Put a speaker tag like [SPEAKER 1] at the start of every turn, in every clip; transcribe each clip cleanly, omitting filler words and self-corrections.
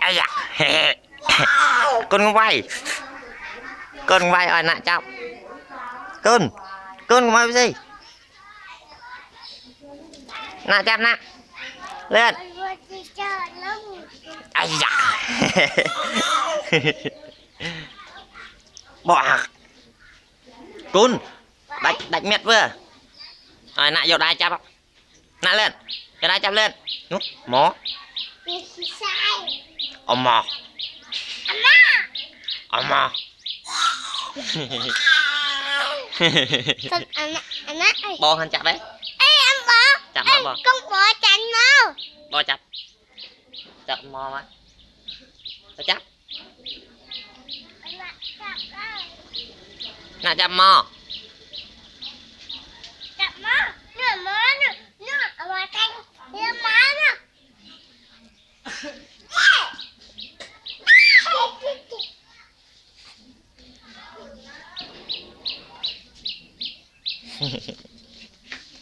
[SPEAKER 1] ai da con quay ơi nè cháu con quay gì nè cháu nè lên ai da bỏ con đánh mệt vừa rồi nè vô đây cháu nè lên cái đây cháu lên nút mỏ Oma bò hành chặt đấy.
[SPEAKER 2] Ê anh bò.
[SPEAKER 1] Chặt
[SPEAKER 2] Ê,
[SPEAKER 1] bò
[SPEAKER 2] con bò chặt mau.
[SPEAKER 1] bò chặt mò mà chặt nè chặt mò
[SPEAKER 2] Chặt má. Nó má nó bò canh. Nó má nó.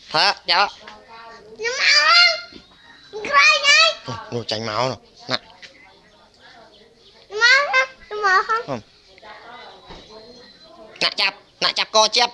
[SPEAKER 1] thở cháu
[SPEAKER 2] Nó máu không? Cái này.
[SPEAKER 1] nó chảy máu rồi nè
[SPEAKER 2] Nó máu không? Nó máu không?
[SPEAKER 1] nè chập co chép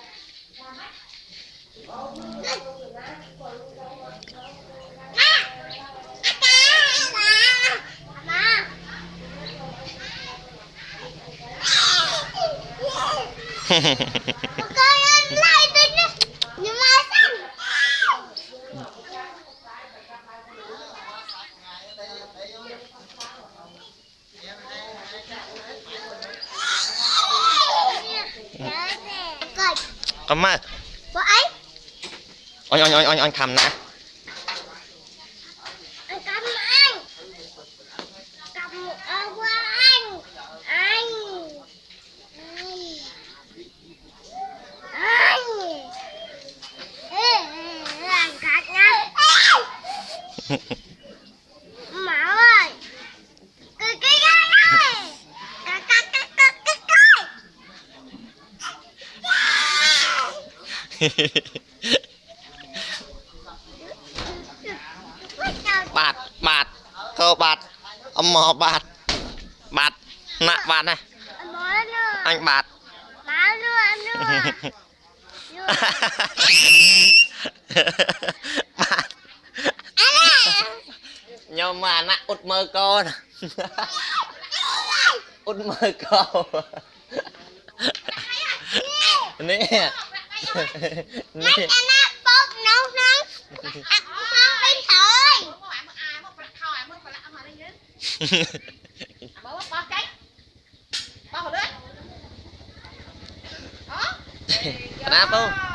[SPEAKER 1] cầm mà anh cầm nè
[SPEAKER 2] Mạo ơi, cái này,
[SPEAKER 1] bạt cô bạt ông mò bạt nè bạt này anh bạt nhưng mà nè út mơ con út mơ con nè nè kenapa